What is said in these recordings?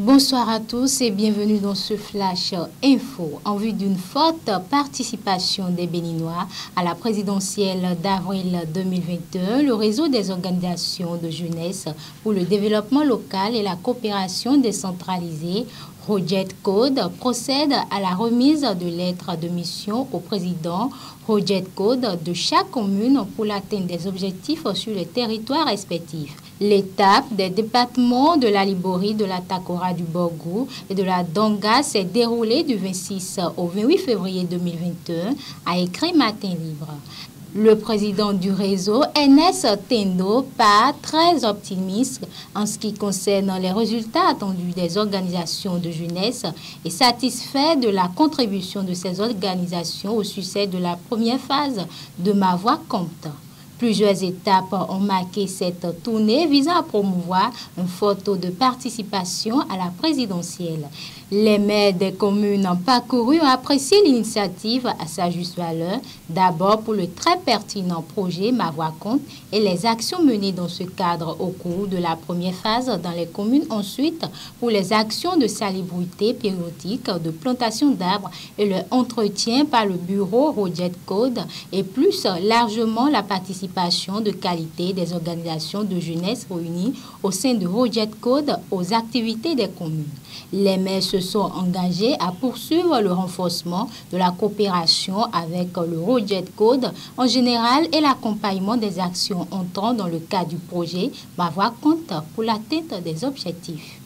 Bonsoir à tous et bienvenue dans ce Flash Info. En vue d'une forte participation des Béninois à la présidentielle d'avril 2021, le réseau des organisations de jeunesse pour le développement local et la coopération décentralisée Roget Code procède à la remise de lettres de mission au président Roget Code de chaque commune pour l'atteinte des objectifs sur les territoires respectifs. L'étape des départements de la Liborie, de la Takora, du Borgou et de la Donga s'est déroulée du 26 au 28 février 2021, a écrit Matin Libre. Le président du réseau, Ernest Tendo, part très optimiste en ce qui concerne les résultats attendus des organisations de jeunesse et satisfait de la contribution de ces organisations au succès de la première phase de Ma Voix compte. Plusieurs étapes ont marqué cette tournée visant à promouvoir un fort taux de participation à la présidentielle. Les maires des communes parcourues ont apprécié l'initiative à sa juste valeur, d'abord pour le très pertinent projet Ma Voix compte et les actions menées dans ce cadre au cours de la première phase dans les communes, ensuite pour les actions de salubrité périodique, de plantation d'arbres et leur entretien par le bureau Roget Code et plus largement la participation de qualité des organisations de jeunesse réunies au sein de Roget Code aux activités des communes. Les maires se sont engagés à poursuivre le renforcement de la coopération avec le Roget Code en général et l'accompagnement des actions entrant dans le cadre du projet Ma Voix compte pour l'atteinte des objectifs.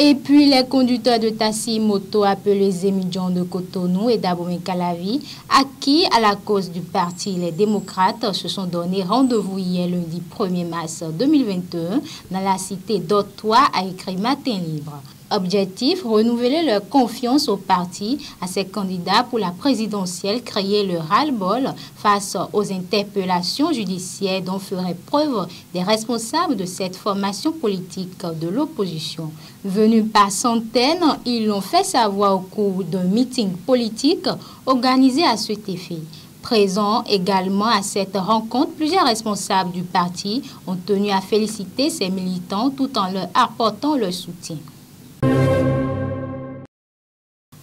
Et puis, les conducteurs de taxi moto appelés Zemidjan de Cotonou et d'Abomey-Calavi, acquis à la cause du parti Les Démocrates, se sont donné rendez-vous hier lundi 1er mars 2021 dans la cité d'Ottawa, a écrit Matin Libre. Objectif, renouveler leur confiance au parti, à ses candidats pour la présidentielle, créer le ras-le-bol face aux interpellations judiciaires dont feraient preuve des responsables de cette formation politique de l'opposition. Venus par centaines, ils l'ont fait savoir au cours d'un meeting politique organisé à cet effet. Présents également à cette rencontre, plusieurs responsables du parti ont tenu à féliciter ces militants tout en leur apportant leur soutien.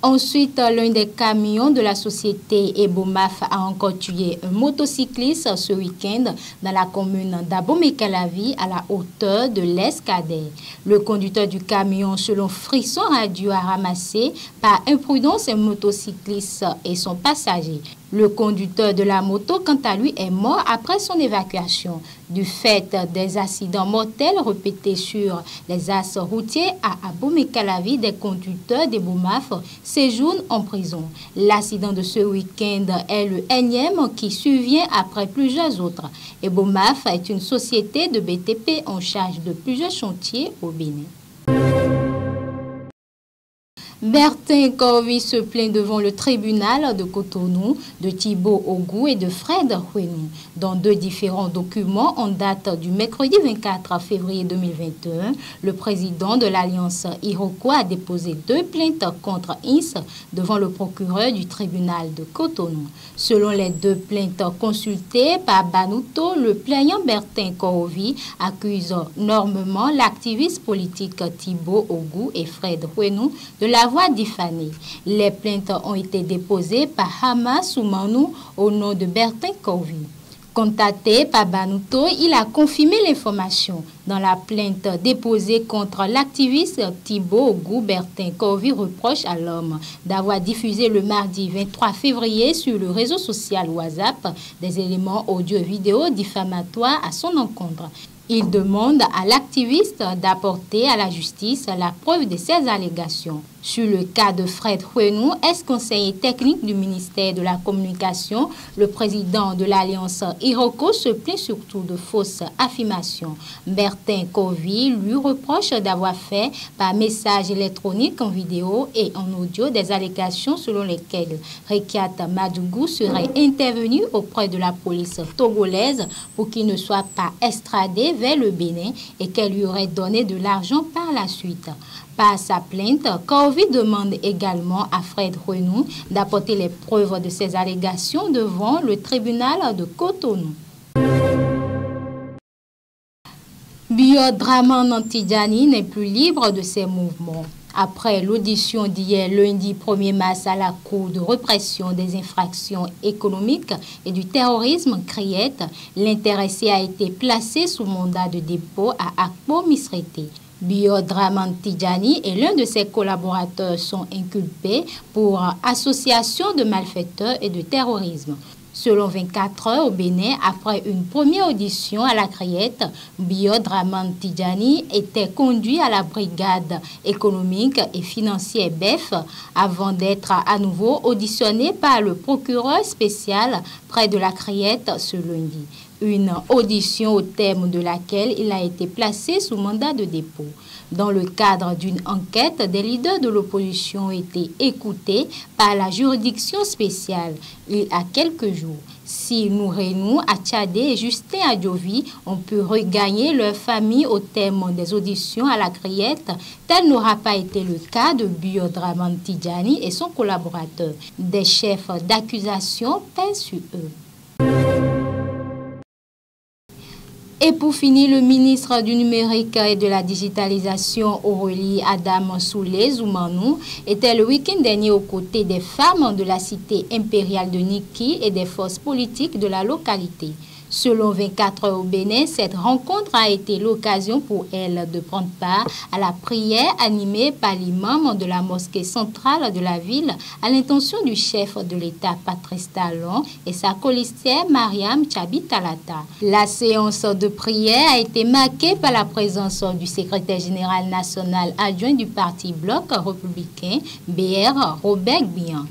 Ensuite, l'un des camions de la société Ebomaf a encore tué un motocycliste ce week-end dans la commune d'Abomey-Calavi à la hauteur de l'Escadet. Le conducteur du camion, selon Frisson Radio, a ramassé par imprudence un motocycliste et son passager. Le conducteur de la moto, quant à lui, est mort après son évacuation. Du fait des accidents mortels répétés sur les axes routiers à Abomey-Calavi, des conducteurs des Boumaf séjournent en prison. L'accident de ce week-end est le énième qui survient après plusieurs autres. Et Boumaf est une société de BTP en charge de plusieurs chantiers au Bénin. Bertin Corvi se plaint devant le tribunal de Cotonou de Thibaut Ogou et de Fred Huenou. Dans deux différents documents en date du mercredi 24 février 2021, le président de l'Alliance Iroquois a déposé deux plaintes contre INS devant le procureur du tribunal de Cotonou. Selon les deux plaintes consultées par Banuto, le plaignant Bertin Corvi accuse normalement l'activiste politique Thibaut Ogou et Fred Huenou de l'avoir diffamé. Les plaintes ont été déposées par Hama Soumanou au nom de Bertin Corvi. Contacté par Banuto, il a confirmé l'information. Dans la plainte déposée contre l'activiste Thibaut Ogou, Bertin Corvi reproche à l'homme d'avoir diffusé le mardi 23 février sur le réseau social WhatsApp des éléments audio et vidéo diffamatoires à son encontre. Il demande à l'activiste d'apporter à la justice la preuve de ses allégations. Sur le cas de Fred Huenou, ex-conseiller technique du ministère de la Communication, le président de l'Alliance Iroko se plaint surtout de fausses affirmations. Bertin Corvi lui reproche d'avoir fait par message électronique en vidéo et en audio des allégations selon lesquelles Rekiat Madougou serait intervenu auprès de la police togolaise pour qu'il ne soit pas extradé vers le Bénin et qu'elle lui aurait donné de l'argent par la suite. Par sa plainte, Corvi demande également à Fred Huenou d'apporter les preuves de ses allégations devant le tribunal de Cotonou. Bio-Dramane Tidjani n'est plus libre de ses mouvements. Après l'audition d'hier lundi 1er mars à la Cour de répression des infractions économiques et du terrorisme CRIET, l'intéressé a été placé sous mandat de dépôt à Akpo Misrete. Bio-Dramane Tidjani et l'un de ses collaborateurs sont inculpés pour association de malfaiteurs et de terrorisme. Selon 24 heures au Bénin, après une première audition à la CRIET, Bio-Dramane Tidjani était conduit à la brigade économique et financière BEF avant d'être à nouveau auditionné par le procureur spécial près de la CRIET ce lundi. Une audition au terme de laquelle il a été placé sous mandat de dépôt. Dans le cadre d'une enquête, des leaders de l'opposition ont été écoutés par la juridiction spéciale il y a quelques jours. Si Nourenou, Atchadé et Justin Adjovi ont pu regagner leur famille au terme des auditions à la CRIET, tel n'aura pas été le cas de Bio-Dramane Tidjani et son collaborateur. Des chefs d'accusation pèsent sur eux. Et pour finir, le ministre du Numérique et de la Digitalisation, Aurélie Adam Soulé Zoumanou, était le week-end dernier aux côtés des femmes de la cité impériale de Niki et des forces politiques de la localité. Selon 24 heures au Bénin, cette rencontre a été l'occasion pour elle de prendre part à la prière animée par l'imam de la mosquée centrale de la ville à l'intention du chef de l'État Patrice Talon et sa colistière Mariam Tchabi Talata. La séance de prière a été marquée par la présence du secrétaire général national adjoint du parti Bloc républicain, BR Robert Bian.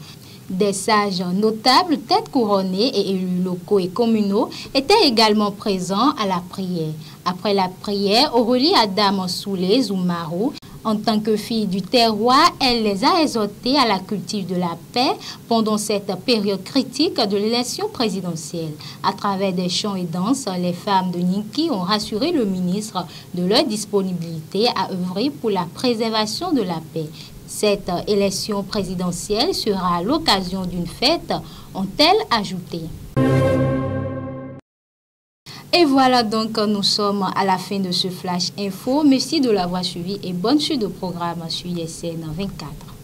Des sages notables, têtes couronnées et élus locaux et communaux étaient également présents à la prière. Après la prière, Aurélie Adam Soulé Zoumarou, en tant que fille du terroir, elle les a exhortés à la culture de la paix pendant cette période critique de l'élection présidentielle. À travers des chants et danses, les femmes de Niki ont rassuré le ministre de leur disponibilité à œuvrer pour la préservation de la paix. Cette élection présidentielle sera l'occasion d'une fête, ont-elles ajouté. Et voilà donc, nous sommes à la fin de ce Flash Info. Merci de l'avoir suivi et bonne suite de programme sur ISN 24.